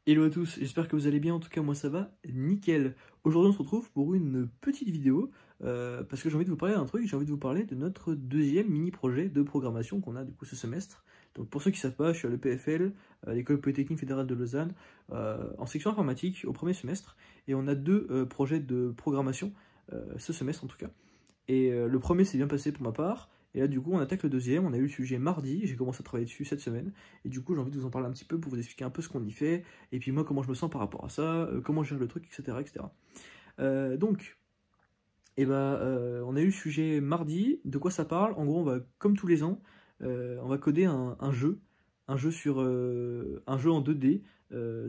Hello à tous, j'espère que vous allez bien, en tout cas moi ça va nickel. Aujourd'hui on se retrouve pour une petite vidéo, parce que j'ai envie de vous parler d'un truc, j'ai envie de vous parler de notre deuxième mini-projet de programmation qu'on a du coup ce semestre. Donc pour ceux qui ne savent pas, je suis à l'EPFL, l'École Polytechnique Fédérale de Lausanne, en section informatique au premier semestre, et on a deux projets de programmation, ce semestre en tout cas. Et le premier s'est bien passé pour ma part. Et là, du coup, on attaque le deuxième. On a eu le sujet mardi. J'ai commencé à travailler dessus cette semaine. Et du coup, j'ai envie de vous en parler un petit peu pour vous expliquer un peu ce qu'on y fait. Et puis moi, comment je me sens par rapport à ça, comment je gère le truc, etc. etc. Donc, on a eu le sujet mardi. De quoi ça parle? En gros, on va, comme tous les ans, on va coder un jeu. Un jeu en 2D,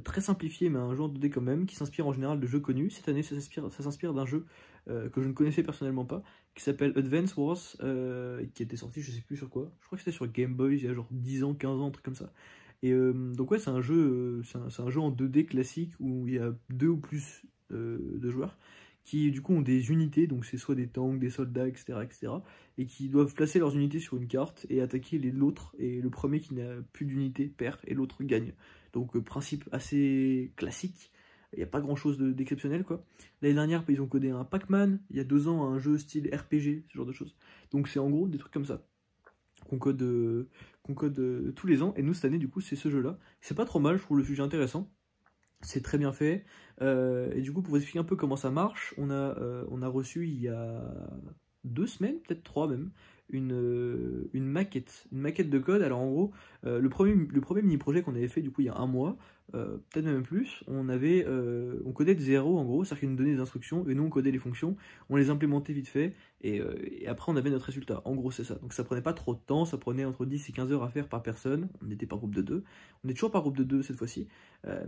très simplifié, mais un jeu en 2D quand même, qui s'inspire en général de jeux connus. Cette année, ça s'inspire d'un jeu que je ne connaissais personnellement pas, qui s'appelle Advance Wars, qui était sorti, je sais plus sur quoi. Je crois que c'était sur Game Boy, il y a genre 10 ans, 15 ans, un truc comme ça. Et donc ouais, c'est un jeu, c'est un jeu en 2D classique où il y a deux ou plus de joueurs qui du coup ont des unités, donc c'est soit des tanks, des soldats, etc., etc., et qui doivent placer leurs unités sur une carte et attaquer l'autre, et le premier qui n'a plus d'unités perd, et l'autre gagne. Donc principe assez classique, il n'y a pas grand chose d'exceptionnel quoi. L'année dernière, ils ont codé un Pac-Man, il y a 2 ans un jeu style RPG, ce genre de choses. Donc c'est en gros des trucs comme ça qu'on code, tous les ans, et nous cette année du coup c'est ce jeu-là. C'est pas trop mal, je trouve le sujet intéressant. C'est très bien fait. Et du coup, pour vous expliquer un peu comment ça marche, on a reçu il y a 2 semaines, peut-être 3 même, une maquette de code. Alors en gros, le premier mini-projet qu'on avait fait du coup il y a un mois, peut-être même plus, on codait de zéro en gros, c'est-à-dire qu'il nous donnait des instructions et nous on codait les fonctions, on les implémentait vite fait et après on avait notre résultat. En gros c'est ça. Donc ça prenait pas trop de temps, ça prenait entre 10 et 15 heures à faire par personne, on était par groupe de 2, on est toujours par groupe de 2 cette fois-ci,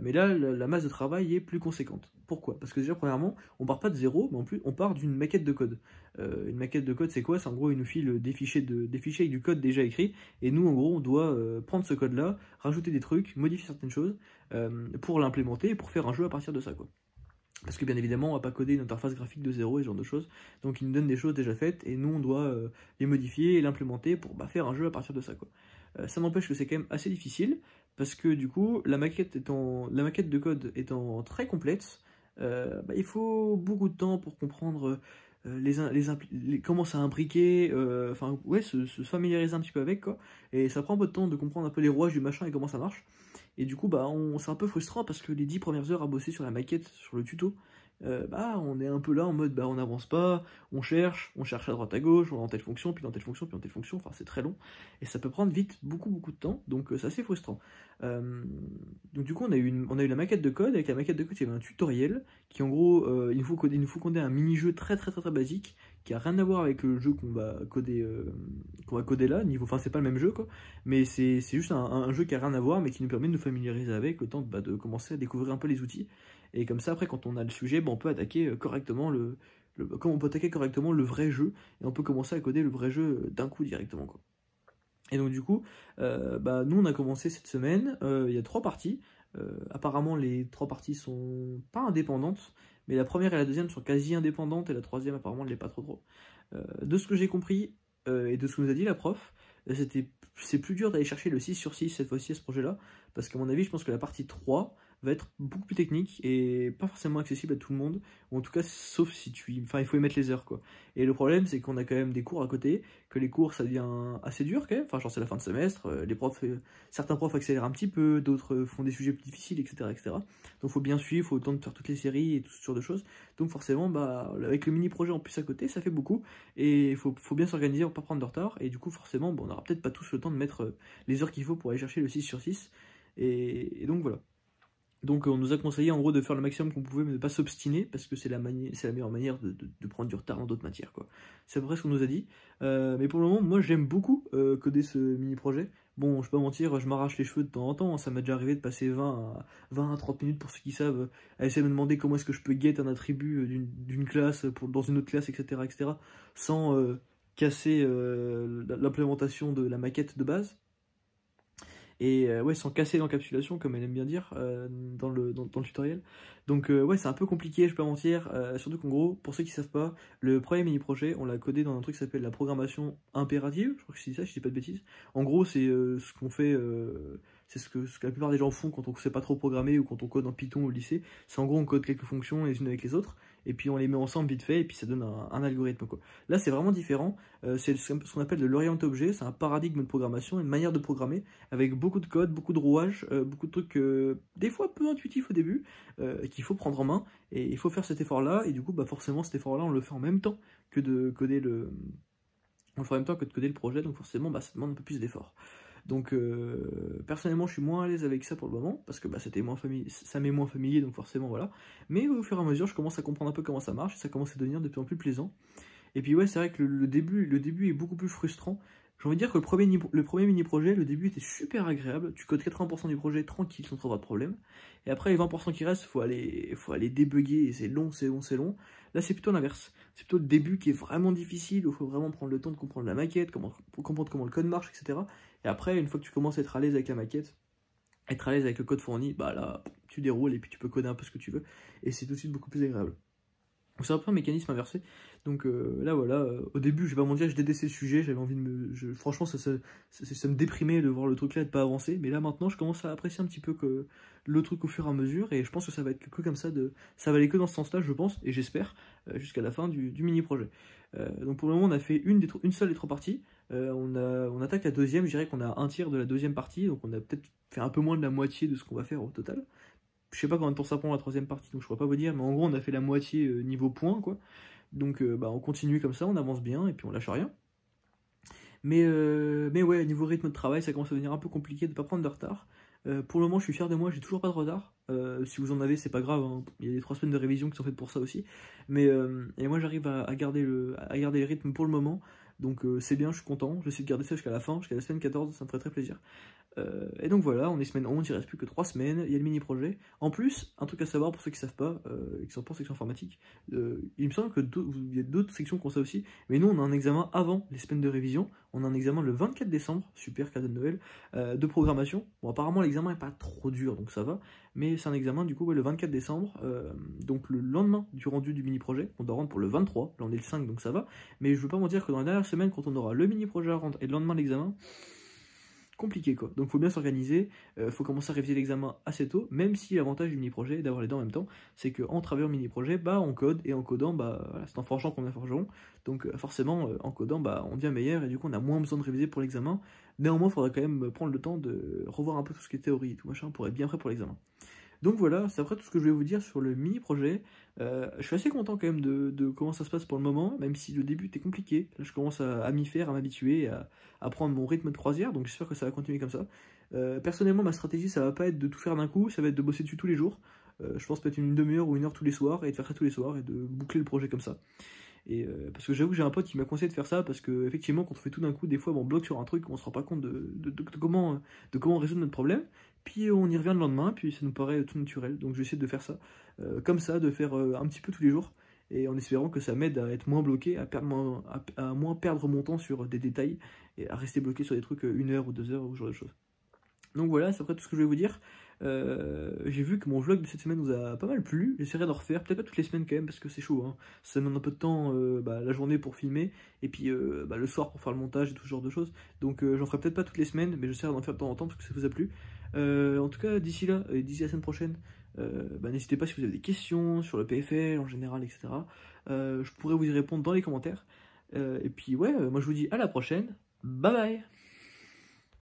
mais là la masse de travail est plus conséquente. Pourquoi? Parce que déjà premièrement, on part pas de zéro, mais en plus on part d'une maquette de code. Une maquette de code c'est quoi? C'est en gros il nous file des fichiers avec du code déjà écrit, et nous en gros on doit prendre ce code là, rajouter des trucs, modifier certaines choses pour l'implémenter et pour faire un jeu à partir de ça quoi. Parce que bien évidemment on va pas coder une interface graphique de zéro et ce genre de choses, donc il nous donne des choses déjà faites et nous on doit les modifier et l'implémenter pour faire un jeu à partir de ça quoi. Ça n'empêche que c'est quand même assez difficile, parce que du coup la maquette de code étant très complète, il faut beaucoup de temps pour comprendre comment ça imbriquer, se familiariser un petit peu avec quoi, et ça prend un peu de temps de comprendre un peu les rouages du machin et comment ça marche. Et du coup c'est un peu frustrant parce que les 10 premières heures à bosser sur la maquette, sur le tuto, on est un peu là en mode on n'avance pas, on cherche à droite à gauche, on est dans telle fonction, puis dans telle fonction, puis dans telle fonction, enfin c'est très long, et ça peut prendre vite beaucoup de temps, donc c'est assez frustrant. Donc du coup on a eu la maquette de code. Avec la maquette de code il y avait un tutoriel qui en gros il nous faut coder un mini-jeu très basique, qui a rien à voir avec le jeu qu'on va coder là, enfin c'est pas le même jeu quoi, mais c'est juste un jeu qui a rien à voir, mais qui nous permet de nous familiariser avec, le temps de commencer à découvrir un peu les outils, et comme ça après quand on a le sujet, on peut attaquer correctement on peut attaquer correctement le vrai jeu, et on peut commencer à coder le vrai jeu d'un coup directement quoi. Et donc du coup, nous on a commencé cette semaine, il y a 3 parties. Apparemment les 3 parties sont pas indépendantes, mais la première et la deuxième sont quasi indépendantes, et la troisième apparemment ne l'est pas trop. De ce que j'ai compris, et de ce que nous a dit la prof, c'est plus dur d'aller chercher le 6 sur 6 cette fois-ci à ce projet-là, parce qu'à mon avis je pense que la partie 3 va être beaucoup plus technique et pas forcément accessible à tout le monde, ou en tout cas sauf si il faut y mettre les heures quoi. Et le problème c'est qu'on a quand même des cours à côté, que les cours ça devient assez dur quand même, enfin genre c'est la fin de semestre, certains profs accélèrent un petit peu, d'autres font des sujets plus difficiles, etc. Donc faut bien suivre, faut le temps de faire toutes les séries et tout ce genre de choses, donc forcément avec le mini projet en plus à côté ça fait beaucoup, et faut bien s'organiser pour pas prendre de retard, et du coup forcément on n'aura peut-être pas tous le temps de mettre les heures qu'il faut pour aller chercher le 6 sur 6, et donc voilà. Donc on nous a conseillé en gros de faire le maximum qu'on pouvait, mais de pas s'obstiner, parce que c'est la meilleure manière de prendre du retard dans d'autres matières quoi. C'est à peu près ce qu'on nous a dit. Mais pour le moment, moi j'aime beaucoup coder ce mini-projet. Bon, je vais pas mentir, je m'arrache les cheveux de temps en temps, ça m'est déjà arrivé de passer 20 à 30 minutes, pour ceux qui savent, à essayer de me demander comment est-ce que je peux get un attribut d'une classe dans une autre classe, etc. sans casser l'implémentation de la maquette de base. Et sans casser l'encapsulation, comme elle aime bien dire dans le tutoriel. Donc c'est un peu compliqué, je peux pas mentir, surtout qu'en gros, pour ceux qui savent pas, le premier mini-projet, on l'a codé dans un truc qui s'appelle la programmation impérative, je crois que c'est ça, si je dis pas de bêtises. En gros, c'est ce qu'on fait, c'est ce que la plupart des gens font quand on ne sait pas trop programmer ou quand on code en Python au lycée. C'est en gros, on code quelques fonctions les unes avec les autres, et puis on les met ensemble vite fait, et puis ça donne un algorithme, quoi. Là, c'est vraiment différent. C'est ce qu'on appelle de l'orient-objet. C'est un paradigme de programmation, une manière de programmer, avec beaucoup de code, beaucoup de rouages, beaucoup de trucs des fois peu intuitifs au début, qu'il faut prendre en main, et il faut faire cet effort-là, et du coup, bah, forcément, cet effort-là, on le fait en même temps que de coder le... On le fait en même temps que de coder le projet, donc forcément, bah, ça demande un peu plus d'effort. Donc personnellement je suis moins à l'aise avec ça pour le moment, parce que bah, ça m'est moins familier, donc forcément voilà. Mais au fur et à mesure je commence à comprendre un peu comment ça marche, et ça commence à devenir de plus en plus plaisant. Et puis ouais, c'est vrai que le début est beaucoup plus frustrant. J'ai envie de dire que le premier mini-projet, le début était super agréable, tu codes 80% du projet tranquille sans trop avoir de problème. Et après les 20% qui restent, faut aller débugger, et c'est long, c'est long, c'est long. Là c'est plutôt l'inverse, c'est plutôt le début qui est vraiment difficile, où il faut vraiment prendre le temps de comprendre la maquette, comprendre comment le code marche, etc. Et après, une fois que tu commences à être à l'aise avec la maquette, être à l'aise avec le code fourni, bah là, tu déroules et puis tu peux coder un peu ce que tu veux. Et c'est tout de suite beaucoup plus agréable. Donc c'est un peu un mécanisme inversé. Donc là voilà, au début, je vais pas mentir, je détestais le sujet, j'avais envie de franchement, ça me déprimait de voir le truc là et de pas avancer. Mais là maintenant, je commence à apprécier un petit peu que le truc au fur et à mesure. Et je pense que ça va être que comme ça, ça va aller que dans ce sens-là, je pense, et j'espère, jusqu'à la fin du mini-projet. Donc pour le moment, on a fait une seule des 3 parties. On attaque la deuxième, je dirais qu'on a un tiers de la deuxième partie, donc on a peut-être fait un peu moins de la moitié de ce qu'on va faire au total. Je sais pas combien de temps ça prend la 3e partie, donc je pourrais pas vous dire, mais en gros on a fait la moitié niveau point, quoi. Donc bah, on continue comme ça, on avance bien, et puis on lâche rien. Mais ouais, niveau rythme de travail, ça commence à devenir un peu compliqué de pas prendre de retard. Pour le moment, je suis fier de moi, j'ai toujours pas de retard. Si vous en avez, c'est pas grave, hein. Il y a des 3 semaines de révision qui sont faites pour ça aussi. Mais et moi, j'arrive à garder le rythme pour le moment. Donc c'est bien, je suis content. J'essaie de garder ça jusqu'à la fin, jusqu'à la semaine 14, ça me ferait très plaisir. Et donc voilà, on est semaine 11, il reste plus que 3 semaines, il y a le mini-projet. En plus, un truc à savoir pour ceux qui savent pas, qui sont pas en section informatique, il me semble qu'il y a d'autres sections qui ont ça aussi, mais nous on a un examen avant les semaines de révision, on a un examen le 24 décembre, super cadeau de Noël, de programmation. Bon apparemment l'examen est pas trop dur, donc ça va, mais c'est un examen du coup ouais, le 24 décembre, donc le lendemain du rendu du mini-projet, on doit rendre pour le 23, là on est le 5 donc ça va, mais je veux pas vous dire que dans la dernière semaine, quand on aura le mini-projet à rendre et le lendemain l'examen, compliqué quoi, donc faut bien s'organiser, faut commencer à réviser l'examen assez tôt, même si l'avantage du mini-projet est d'avoir les deux en même temps, c'est qu'en travaillant le mini-projet, bah on code, et en codant, bah voilà, c'est en forgeant qu'on devient forgeron, donc forcément en codant, bah on devient meilleur, et du coup on a moins besoin de réviser pour l'examen. Néanmoins il faudra quand même prendre le temps de revoir un peu tout ce qui est théorie et tout machin, pour être bien prêt pour l'examen. Donc voilà, c'est après tout ce que je vais vous dire sur le mini-projet. Je suis assez content quand même de comment ça se passe pour le moment, même si le début était compliqué. Là je commence à m'y faire, à m'habituer, à prendre mon rythme de croisière, donc j'espère que ça va continuer comme ça. Personnellement, ma stratégie, ça va pas être de tout faire d'un coup, ça va être de bosser dessus tous les jours. Je pense peut-être une demi-heure ou 1 heure tous les soirs, et de faire ça tous les soirs, et de boucler le projet comme ça. Et parce que j'avoue que j'ai un pote qui m'a conseillé de faire ça, parce que effectivement quand on fait tout d'un coup, des fois on bloque sur un truc, on se rend pas compte de comment résoudre notre problème, puis on y revient le lendemain, puis ça nous paraît tout naturel, donc je vais essayer de faire ça, comme ça, de faire un petit peu tous les jours, et en espérant que ça m'aide à être moins bloqué, à moins perdre mon temps sur des détails, et à rester bloqué sur des trucs 1 heure ou 2 heures, ou ce genre de choses. Donc voilà, c'est après tout ce que je vais vous dire. J'ai vu que mon vlog de cette semaine vous a pas mal plu, j'essaierai d'en refaire, peut-être pas toutes les semaines quand même, parce que c'est chaud, hein. Ça demande un peu de temps, la journée pour filmer, et puis le soir pour faire le montage et tout ce genre de choses, donc j'en ferai peut-être pas toutes les semaines, mais j'essaierai d'en faire de temps en temps, parce que ça vous a plu. En tout cas, d'ici là, et d'ici la semaine prochaine, n'hésitez pas si vous avez des questions sur le PFL en général, etc. Je pourrais vous y répondre dans les commentaires, et puis ouais, moi je vous dis à la prochaine, bye bye.